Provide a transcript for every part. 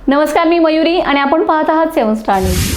नमस्कार, मी मयुरी आणि आपण पाहत आहात 7 स्टार न्यूज।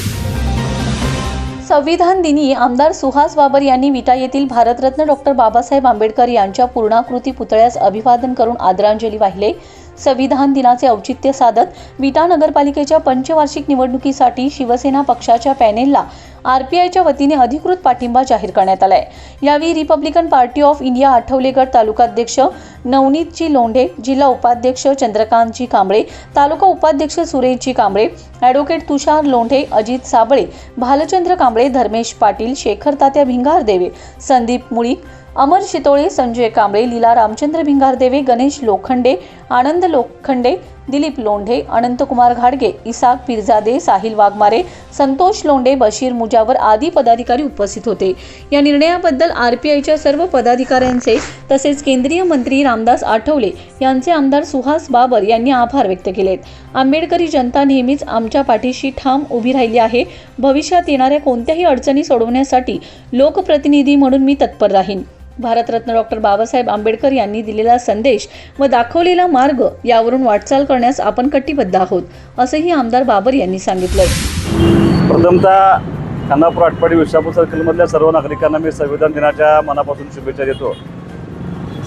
संविधान दिनी आमदार सुहास बाबर यांनी विटा येथील भारतरत्न डॉक्टर बाबासाहेब आंबेडकर यांच्या पूर्णाकृती पुतळ्यास अभिवादन करून आदरांजली वाहिली। संविधान दिनाचे औचित्य साधत विटा नगरपालिकेच्या पंचवार्षिक निवडणुकीसाठी शिवसेना पक्षाच्या पॅनेलला आरपीआयच्या वतीने अधिकृत पाठिंबा जाहीर करण्यात आलाय। यावेळी Republican party of India Athawale गट तालुकाध्यक्ष नवनीतजी लोंढे, जिल्हा उपाध्यक्ष चंद्रकांतजी कांबळे, तालुका उपाध्यक्ष सुरेशजी कांबळे, ॲडव्होकेट तुषार लोंढे, अजित साबळे, भालचंद्र कांबळे, धर्मेश पाटील, शेखर तात्या भिंगारदेवे, संदीप मुळीक, अमर शितोळे, संजय कांबळे, लीला रामचंद्र भिंगारदेवे, गणेश लोखंडे, आनंद लोखंडे, दिलीप लोंढे, अनंतकुमार घाडगे, इसाक पिरजादे, साहिल वाघमारे, संतोष लोंढे, बशीर मुजावर आदी पदाधिकारी उपस्थित होते। या निर्णयाबद्दल आरपीआयच्या सर्व पदाधिकाऱ्यांचे तसेच केंद्रीय मंत्री रामदास आठवले यांचे आमदार सुहास बाबर यांनी आभार व्यक्त केलेत। आंबेडकरी जनता नेहमीच आमच्या पाठीशी ठाम उभी राहिली आहे। भविष्यात येणाऱ्या कोणत्याही अडचणी सोडवण्यासाठी लोकप्रतिनिधी म्हणून मी तत्पर राहीन। भारतरत्न डॉक्टर बाबासाहेब आंबेडकर यांनी दिलेला संदेश व दाखवलेला मार्ग यावरून वाटचाल करण्यास आपण कटिबद्ध आहोत, असंही आमदार बाबर यांनी सांगितलं। प्रथमतः खानापूर आटपाडी विशापूर सर्कलमधल्या सर्व नागरिकांना मी संविधान दिनाच्या मनापासून शुभेच्छा देतो।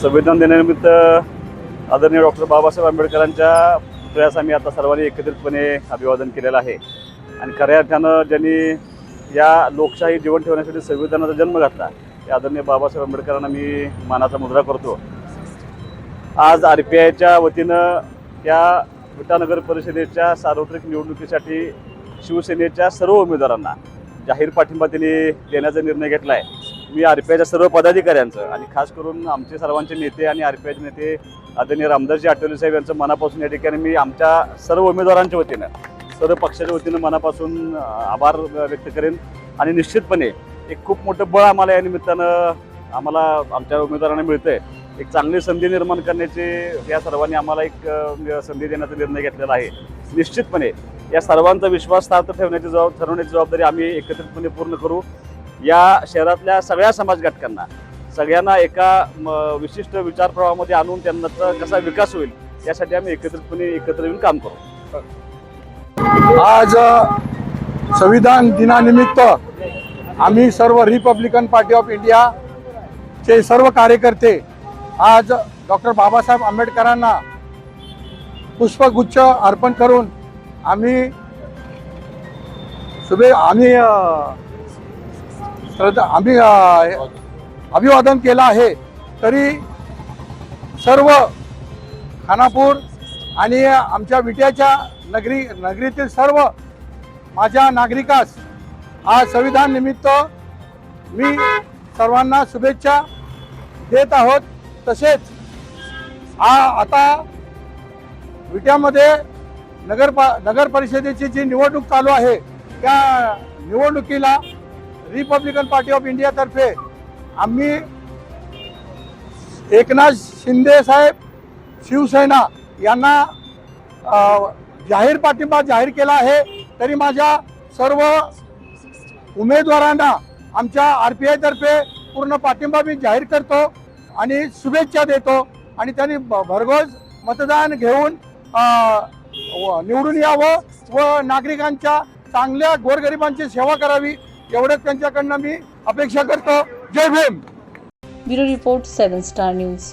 संविधान दिनानिमित्त आदरणीय डॉक्टर बाबासाहेब आंबेडकरांच्या पुतळ्यास आम्ही आता सर्वांनी एकत्रितपणे अभिवादन केलेलं आहे आणि खऱ्या अर्थानं ज्यांनी या लोकशाही जीवन ठेवण्यासाठी संविधानाचा जन्म घातला त्या आदरणीय बाबासाहेब आंबेडकरांना मी मानाचा मुजरा करतो। आज आरपीआयच्या वतीनं या विटा नगर परिषदेच्या सार्वत्रिक निवडणुकीसाठी शिवसेनेच्या सर्व उमेदवारांना जाहीर पाठिंबा त्यांनी देण्याचा निर्णय घेतला आहे। मी आरपीआयच्या सर्व पदाधिकाऱ्यांचं आणि खास करून आमचे सर्वांचे नेते आणि आरपीआयचे नेते आदरणीय रामदासजी आठवले साहेब यांचं मनापासून या ठिकाणी मी आमच्या सर्व उमेदवारांच्या वतीनं सर्व पक्षाच्या वतीनं मनापासून आभार व्यक्त करेन आणि निश्चितपणे एक खूप मोठं बळ आम्हाला या निमित्तानं आमच्या उमेदवारांना मिळतंय। एक चांगली संधी निर्माण करण्याची या सर्वांनी आम्हाला एक संधी देण्याचा निर्णय घेतलेला आहे। निश्चितपणे या सर्वांचा विश्वास सार्थ ठरवण्याची जबाबदारी आम्ही एकत्रितपणे पूर्ण करू। या शहरातल्या सगळ्या समाज घटकांना सगळ्यांना एका विशिष्ट विचार प्रवाहामध्ये आणून त्यांचा कसा विकास होईल यासाठी आम्ही एकत्र येऊन काम करू। आज संविधान दिनानिमित्त आम्ही सर्व रिपब्लिकन पार्टी ऑफ इंडिया चे सर्व कार्यकर्ते आज डॉक्टर बाबासाहेब आंबेडकरांना पुष्पगुच्छ अर्पण करून आम्ही अभिवादन केलं आहे। तरी सर्व खानापूर आणि आमच्या विट्याच्या नगरीतील सर्व माझ्या नागरिकास आज संविधान निमित्त मी सर्वांना शुभेच्छा देत आहोत। तसेच आता विट्यामध्ये नगर परिषदेची जी निवडणूक चालू आहे त्या निवडणुकीला रिपब्लिकन पार्टी ऑफ इंडिया तर्फे आम्ही एकनाथ शिंदे साहेब शिवसेना यांना जाहीर पाठिंबा जाहीर केला आहे। तरी माझ्या सर्व उमेदवारांना आमच्या आरपीआय तर्फे पूर्ण पाठिंबा मी जाहीर करतो आणि शुभेच्छा देतो आणि त्यांनी भरघोस मतदान घेऊन निवडून यावं व नागरिकांच्या चांगल्या गोरगरिबांची सेवा करावी एवढंच त्यांच्याकडनं मी अपेक्षा करतो। जय Bhim. Bureau report 7 Star news.